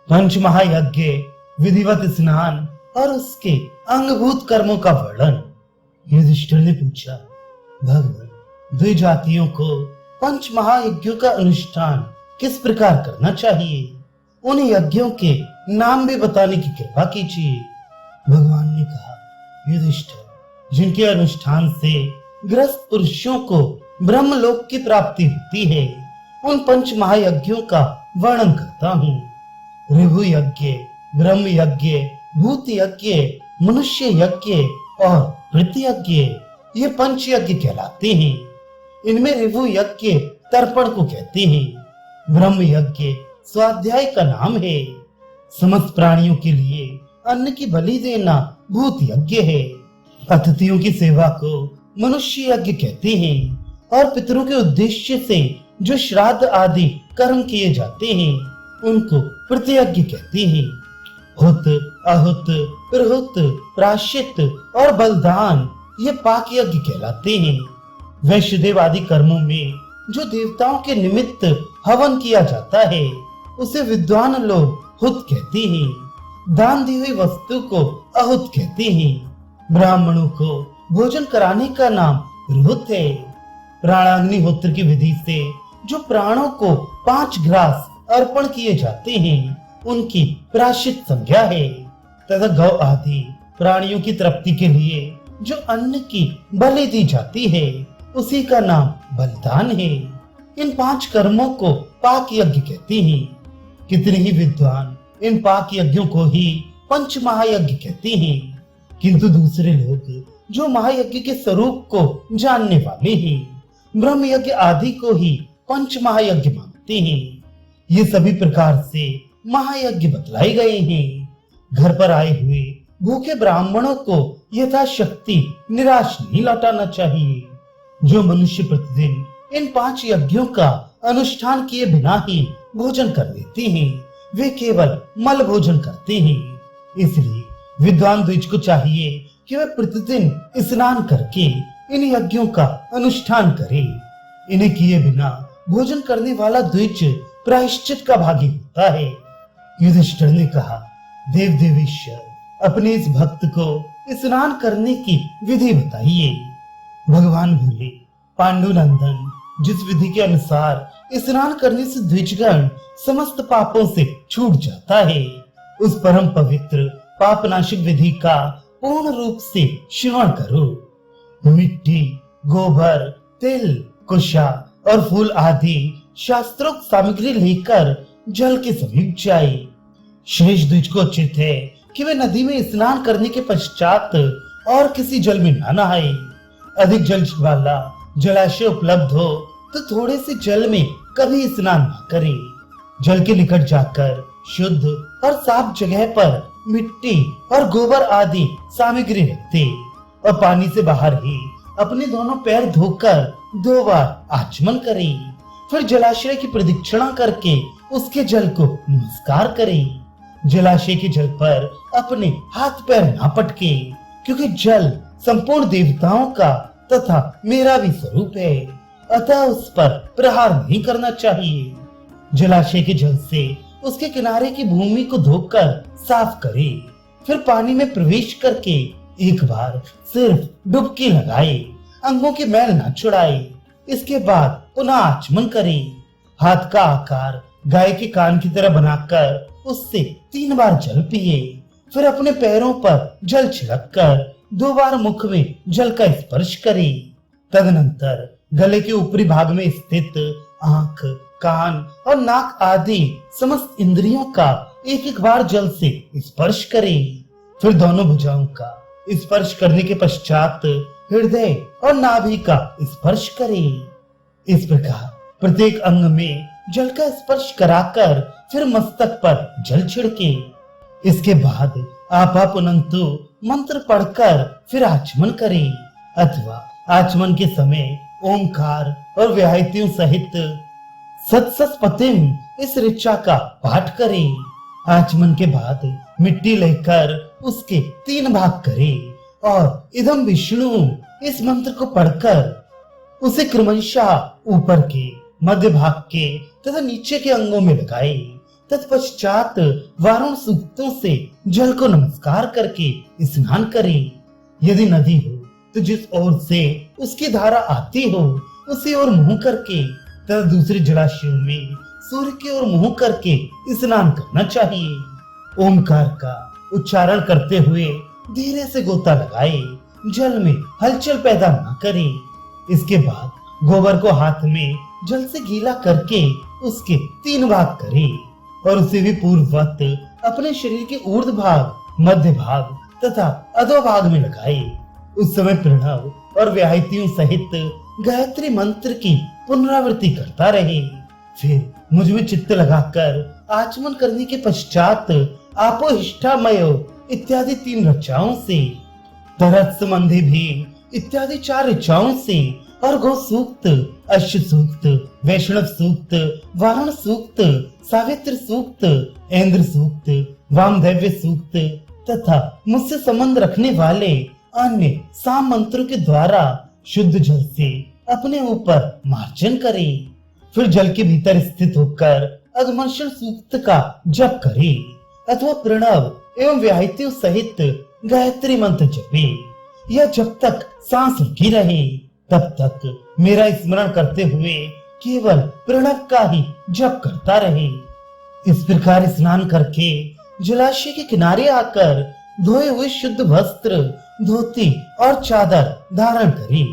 पंच महायज्ञ, विधिवत स्नान और उसके अंगभूत कर्मों का वर्णन। युधिष्ठिर ने पूछा, भगवान, द्विजातियों को पंच महायज्ञों का अनुष्ठान किस प्रकार करना चाहिए? उन यज्ञों के नाम भी बताने की कृपा कीजिए। भगवान ने कहा, युधिष्ठिर, जिनके अनुष्ठान से ग्रस्त पुरुषों को ब्रह्मलोक की प्राप्ति होती है, उन पंच महायज्ञों का वर्णन करता हूँ। ऋभु यज्ञ, ब्रह्म यज्ञ, भूत यज्ञ, मनुष्य यज्ञ और पृथ्वी यज्ञ, ये पंच यज्ञ कहलाते हैं। इनमें ऋभु यज्ञ तर्पण को कहते हैं। ब्रह्म यज्ञ स्वाध्याय का नाम है। समस्त प्राणियों के लिए अन्न की बलि देना भूत यज्ञ है। अतिथियों की सेवा को मनुष्य यज्ञ कहते हैं और पितरों के उद्देश्य से जो श्राद्ध आदि कर्म किए जाते हैं उनको प्रतियज्ञ कहते हैं। हुत, अहुत, प्रहुत, प्राश्चित और बलिदान ये पाक यज्ञ कहलाते हैं। वैश्यदेव आदि कर्मों में जो देवताओं के निमित्त हवन किया जाता है उसे विद्वान लोग हुत कहते हैं। दान दी हुई वस्तु को अहुत कहते हैं। ब्राह्मणों को भोजन कराने का नाम रुहुत है। प्राणाग्निहोत्र की विधि से जो प्राणों को 5 ग्रास अर्पण किए जाते हैं उनकी प्रायश्चित संज्ञा है। तथा गौ आदि प्राणियों की तृप्ति के लिए जो अन्न की बलि दी जाती है उसी का नाम बलिदान है। इन 5 कर्मों को पाक यज्ञ कहते हैं। कितने ही विद्वान इन पाक यज्ञों को ही पंच महायज्ञ कहते हैं, किंतु दूसरे लोग जो महायज्ञ के स्वरूप को जानने वाले हैं ब्रह्म यज्ञ आदि को ही पंच महायज्ञ मानते हैं। ये सभी प्रकार से महायज्ञ बतलाए गए हैं। घर पर आए हुए भूखे ब्राह्मणों को यथाशक्ति निराश नहीं लौटाना चाहिए। जो मनुष्य प्रतिदिन इन 5 यज्ञों का अनुष्ठान किए बिना ही भोजन कर लेते हैं वे केवल मल भोजन करते हैं। इसलिए विद्वान द्विज को चाहिए कि वे प्रतिदिन स्नान करके इन यज्ञों का अनुष्ठान करे। इन्हें किए बिना भोजन करने वाला द्विज प्रायश्चित का भागी होता है। युधिष्ठिर ने कहा, देव देवेश्वर, अपने इस भक्त को स्नान करने की विधि बताइए। भगवान बोले, पांडुनंदन, जिस विधि के अनुसार स्नान करने से द्विजगण समस्त पापों से छूट जाता है उस परम पवित्र पापनाशक विधि का पूर्ण रूप से श्रवण करो। मिट्टी, गोबर, तिल, कुशा और फूल आदि शास्त्रोक्त सामग्री लेकर जल के समीप जाए। शेष द्विज को उचित है कि वे नदी में स्नान करने के पश्चात और किसी जल में न नहाए। अधिक जल वाला जलाशय उपलब्ध हो तो थोड़े से जल में कभी स्नान न करें। जल के निकट जाकर शुद्ध और साफ जगह पर मिट्टी और गोबर आदि सामग्री रखते और पानी से बाहर ही अपने दोनों पैर धोकर 2 बार आचमन करें। फिर जलाशय की प्रदक्षिणा करके उसके जल को नमस्कार करें। जलाशय के जल पर अपने हाथ पैर ना पटके, क्योंकि जल संपूर्ण देवताओं का तथा मेरा भी स्वरूप है, अतः उस पर प्रहार नहीं करना चाहिए। जलाशय के जल से उसके किनारे की भूमि को धोकर साफ करे। फिर पानी में प्रवेश करके एक बार सिर्फ डुबकी लगाए, अंगों की मैल न छुड़ाए। इसके बाद पुनः आचमन करे। हाथ का आकार गाय के कान की तरह बनाकर उससे 3 बार जल पिए। फिर अपने पैरों पर जल छिड़क कर 2 बार मुख में जल का स्पर्श करे। तदनंतर गले के ऊपरी भाग में स्थित आंख, कान और नाक आदि समस्त इंद्रियों का एक बार जल से स्पर्श करे। फिर दोनों भुजाओं का स्पर्श करने के पश्चात हृदय और नाभि का स्पर्श करे। इस प्रकार प्रत्येक अंग में जल का स्पर्श कराकर फिर मस्तक पर जल छिड़के। इसके बाद आपापुनंतु मंत्र पढ़कर फिर आचमन करे अथवा आचमन के समय ओमकार और व्याहतियों सहित सत्सस्पतिम इस ऋचा का पाठ करे। आचमन के बाद मिट्टी लेकर उसके 3 भाग करे और इदम विष्णु इस मंत्र को पढ़कर उसे क्रमशः ऊपर के, मध्य भाग के तथा नीचे के अंगों में लगाए। तत्पश्चात वारुण सूक्तों से जल को नमस्कार करके स्नान करे। यदि नदी हो तो जिस ओर से उसकी धारा आती हो उसी ओर मुंह करके तथा दूसरे जलाशयों में सूर्य की ओर मुंह करके स्नान करना चाहिए। ओमकार का उच्चारण करते हुए धीरे से गोता लगाए, जल में हलचल पैदा न करे। इसके बाद गोबर को हाथ में जल से गीला करके उसके 3 भाग करे और उसे भी पूर्ववत अपने शरीर के ऊर्ध्व भाग, मध्य भाग तथा अधो भाग में लगाए। उस समय प्रणव और व्याहतियों सहित गायत्री मंत्र की पुनरावृत्ति करता रहे। फिर मुझ में चित्त लगाकर आचमन करने के पश्चात आपोहिष्ठामयो इत्यादि 3 ऋचाओं से, तरत संबंधी भी इत्यादि 4 ऋचाओं से और गो सूक्त, अश्व सूक्त, वैष्णव सूक्त, वारुण सूक्त, सावित्र सूक्त, इंद्र सूक्त, वामदेव्य सूक्त तथा मुझसे संबंध रखने वाले अन्य साम मंत्रों के द्वारा शुद्ध जल से अपने ऊपर मार्जन करे। फिर जल के भीतर स्थित होकर अगमर्षण सूक्त का जप करे अथवा प्रणव एवं व्याहतियों सहित गायत्री मंत्र जपे। यह जब तक सांस रुकी रहे तब तक मेरा स्मरण करते हुए केवल प्रणव का ही जप करता रहे। इस प्रकार स्नान करके जलाशय के किनारे आकर धोए हुए शुद्ध वस्त्र, धोती और चादर धारण करे।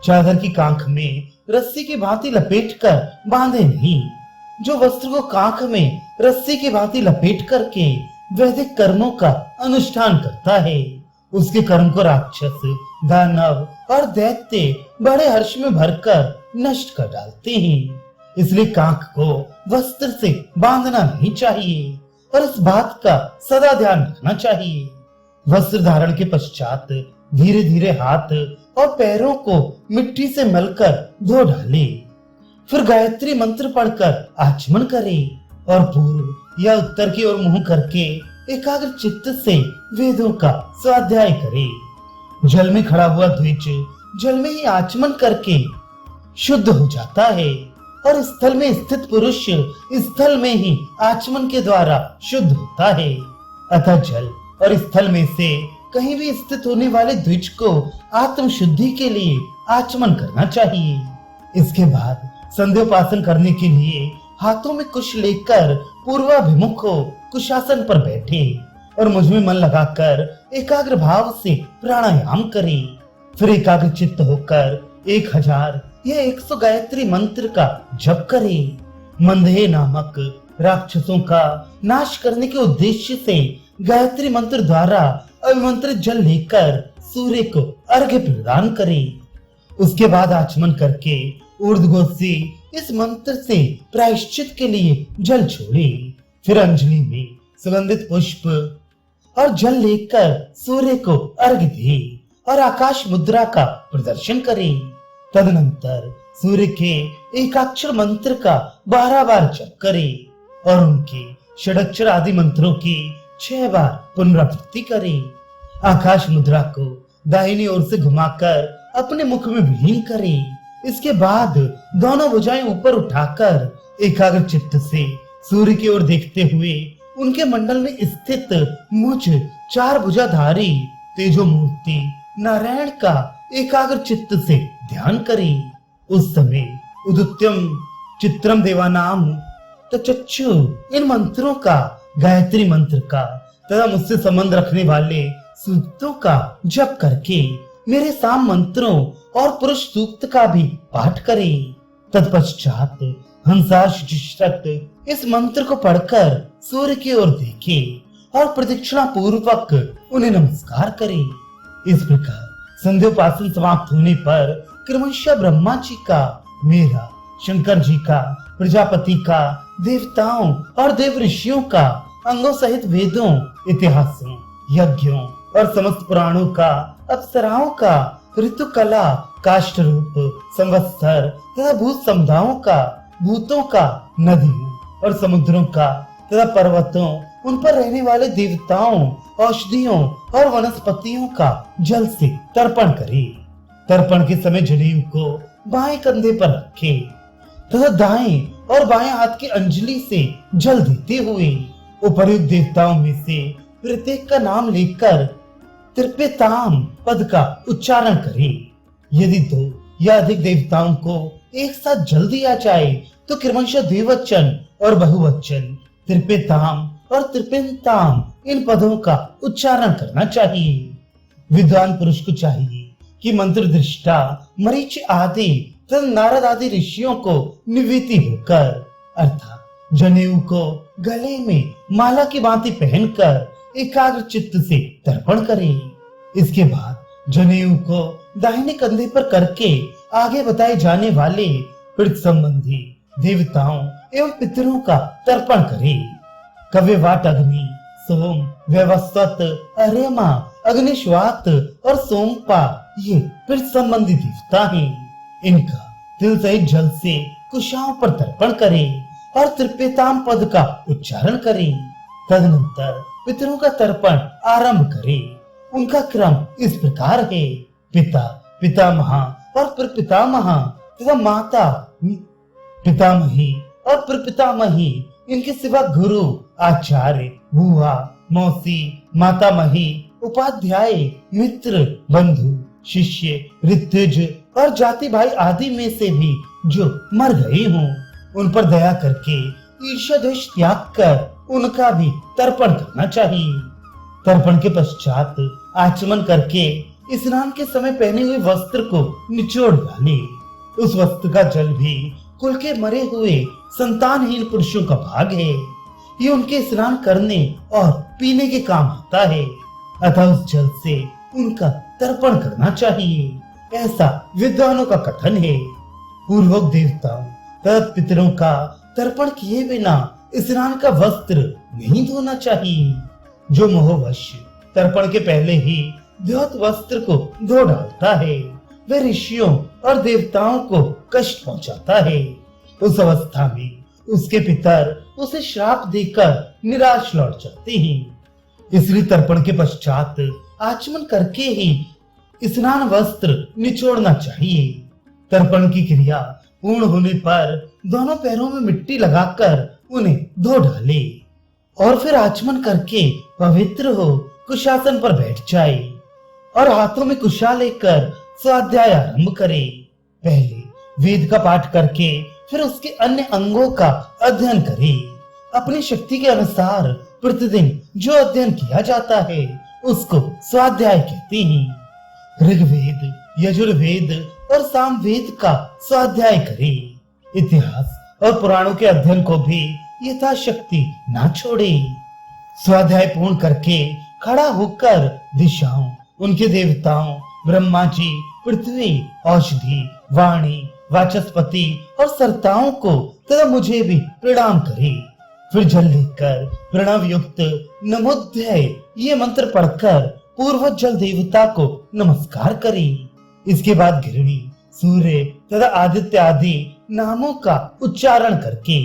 चादर की कांख में रस्सी की भांति लपेटकर बांधे नहीं। जो वस्त्र को कांख में रस्सी की भांति लपेट करके वैदिक कर्मों का अनुष्ठान करता है, उसके कर्म को राक्षस, दानव और दैत्य बड़े हर्ष में भरकर नष्ट कर डालते हैं। इसलिए कांख को वस्त्र से बांधना नहीं चाहिए और इस बात का सदा ध्यान रखना चाहिए। वस्त्र धारण के पश्चात धीरे धीरे हाथ और पैरों को मिट्टी से मलकर धो डाले। फिर गायत्री मंत्र पढ़कर आचमन करे और पूर्व या उत्तर की ओर मुंह करके एकाग्र चित्त से वेदों का स्वाध्याय करे। जल में खड़ा हुआ द्विज जल में ही आचमन करके शुद्ध हो जाता है और स्थल में स्थित पुरुष स्थल में ही आचमन के द्वारा शुद्ध होता है। अतः जल और स्थल में से कहीं भी स्थित होने वाले द्विज को आत्म शुद्धि के लिए आचमन करना चाहिए। इसके बाद संध्योपासन करने के लिए हाथों में कुश लेकर पूर्वाभिमुख हो कुशासन पर बैठे और मुझ में मन लगाकर एकाग्र भाव से प्राणायाम करे। फिर एकाग्र चित्त होकर 1000 या 100 गायत्री मंत्र का जप करे। मंदहे नामक राक्षसों का नाश करने के उद्देश्य से गायत्री मंत्र द्वारा अभिमंत्रित जल लेकर सूर्य को अर्घ्य प्रदान करे। उसके बाद आचमन करके ऊर्ध्वगोद से इस मंत्र से प्रायश्चित के लिए जल छोड़े। फिर अंजलि में सुगंधित पुष्प और जल लेकर सूर्य को अर्घ्य दे और आकाश मुद्रा का प्रदर्शन करे। तदनंतर सूर्य के एकाक्षर मंत्र का 12 बार जप करे और उनके षडक्षर आदि मंत्रों की 6 बार पुनरावृत्ति करे। आकाश मुद्रा को दाहिनी ओर से घुमाकर अपने मुख में विलीन करे। इसके बाद दोनों भुजाएं ऊपर उठाकर एकाग्र चित्त से सूर्य की ओर देखते हुए उनके मंडल में स्थित मुझ 4 भुजाधारी तेजो मूर्ति नारायण का एकाग्र चित्त से ध्यान करे। उस समय उदुत्यम चित्रम देवानाम तचक्षु इन मंत्रों का, गायत्री मंत्र का तथा मुझसे संबंध रखने वाले सूक्तों का जप करके मेरे साम मंत्रों और पुरुष सूक्त का भी पाठ करे। तत्पश्चात हंसाशत इस मंत्र को पढ़कर सूर्य की ओर देखे और प्रदक्षिणा पूर्वक उन्हें नमस्कार करे। इस प्रकार संध्योपासन समाप्त होने पर क्रमशः ब्रह्मा जी का, मेरा, शंकर जी का, प्रजापति का, देवताओं और देव ऋषियों का, अंगों सहित वेदों, इतिहासों, यज्ञों और समस्त पुराणों का, अप्सराओं का, ऋतु कला, काष्ठ रूप, संवत्सर तथा भूत समुदायों का, भूतों का, नदियों और समुद्रों का तथा पर्वतों, उन पर रहने वाले देवताओं, औषधियों और वनस्पतियों का जल से तर्पण करे। तर्पण के समय जनेऊ को बाएं कंधे पर रखे तथा दाएं और बाएं हाथ की अंजलि से जल देते हुए उपर्युक्त देवताओं में से प्रत्येक का नाम लेकर तृप्यताम पद का उच्चारण करे। यदि 2 या अधिक देवताओं को एक साथ जल दिया जाए तो क्रमशः द्विवचन और बहुवचन तृप्यताम और तृप्यताम इन पदों का उच्चारण करना चाहिए। विद्वान पुरुष को चाहिए कि मंत्र दृष्टा मरीचि आदि तथा नारद आदि ऋषियों को निवृत्ति होकर अर्थात जनेऊ को गले में माला की भांति पहनकर एकाग्र चित्त से तर्पण करे। इसके बाद जनेऊ को दाहिने कंधे पर करके आगे बताए जाने वाले पृथ्वी संबंधी देवताओं एवं पितरों का तर्पण करे। कव्यवाट अग्नि, सोम, व्यवस्वत, अर्यमा, अग्निश्वात और सोमपा ये पृथ्वी संबंधी देवता हैं। इनका तिल सहित जल से कुशाओं पर तर्पण करें और तृप्यताम पद का उच्चारण करें। तदनंतर पितरों का तर्पण आरंभ करें। उनका क्रम इस प्रकार है: पिता, पितामह और प्रपितामह तथा माता, पितामही और प्रपितामही। इनके सिवा गुरु, आचार्य, बुआ, मौसी, मातामही, उपाध्याय, मित्र, बंधु, शिष्य, ऋत्विज और जाति भाई आदि में से भी जो मर गए हों उन पर दया करके ईर्ष्या द्वेष त्याग कर उनका भी तर्पण करना चाहिए। तर्पण के पश्चात आचमन करके स्नान के समय पहने हुए वस्त्र को निचोड़ डाले। उस वस्त्र का जल भी कुल के मरे हुए संतानहीन पुरुषों का भाग है। ये उनके स्नान करने और पीने के काम आता है, अतः उस जल से उनका तर्पण करना चाहिए, ऐसा विद्वानों का कथन है। पूर्वोक्त देवताओं तथा पितरों का तर्पण किए बिना स्नान का वस्त्र नहीं धोना चाहिए। जो मोहवश तर्पण के पहले ही द्योत वस्त्र को धो डालता है वह ऋषियों और देवताओं को कष्ट पहुंचाता है। उस अवस्था में उसके पितर उसे श्राप देकर निराश लौट जाते हैं। इसलिए तर्पण के पश्चात आचमन करके ही स्नान वस्त्र निचोड़ना चाहिए। तर्पण की क्रिया पूर्ण होने पर दोनों पैरों में मिट्टी लगाकर उन्हें धो डाले और फिर आचमन करके पवित्र हो कुशासन पर बैठ जाए और हाथों में कुशा लेकर स्वाध्याय आरंभ करे। पहले वेद का पाठ करके फिर उसके अन्य अंगों का अध्ययन करे। अपनी शक्ति के अनुसार प्रतिदिन जो अध्ययन किया जाता है उसको स्वाध्याय कहते हैं। ऋग्वेद, यजुर्वेद और सामवेद का स्वाध्याय करे। इतिहास और पुराणों के अध्ययन को भी यथाशक्ति ना छोड़े। स्वाध्याय पूर्ण करके खड़ा होकर दिशाओं, उनके देवताओं ब्रह्मा जी, पृथ्वी, औषधि, वाणी, वाचस्पति और सर्ताओं को तथा मुझे भी प्रणाम करे। फिर जल लेकर प्रणव युक्त नमोध्यय ये मंत्र पढ़कर पूर्वज जल देवता को नमस्कार करे। इसके बाद गिरणी, सूर्य तथा आदित्य आदि नामों का उच्चारण करके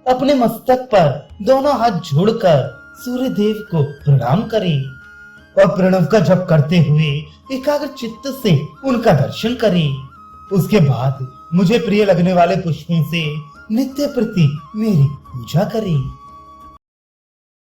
अपने मस्तक पर दोनों हाथ जोड़कर सूर्य देव को प्रणाम करे और प्रणव का जप करते हुए एकाग्र चित्त से उनका दर्शन करे। उसके बाद मुझे प्रिय लगने वाले पुष्पों से नित्य प्रति मेरी पूजा करे।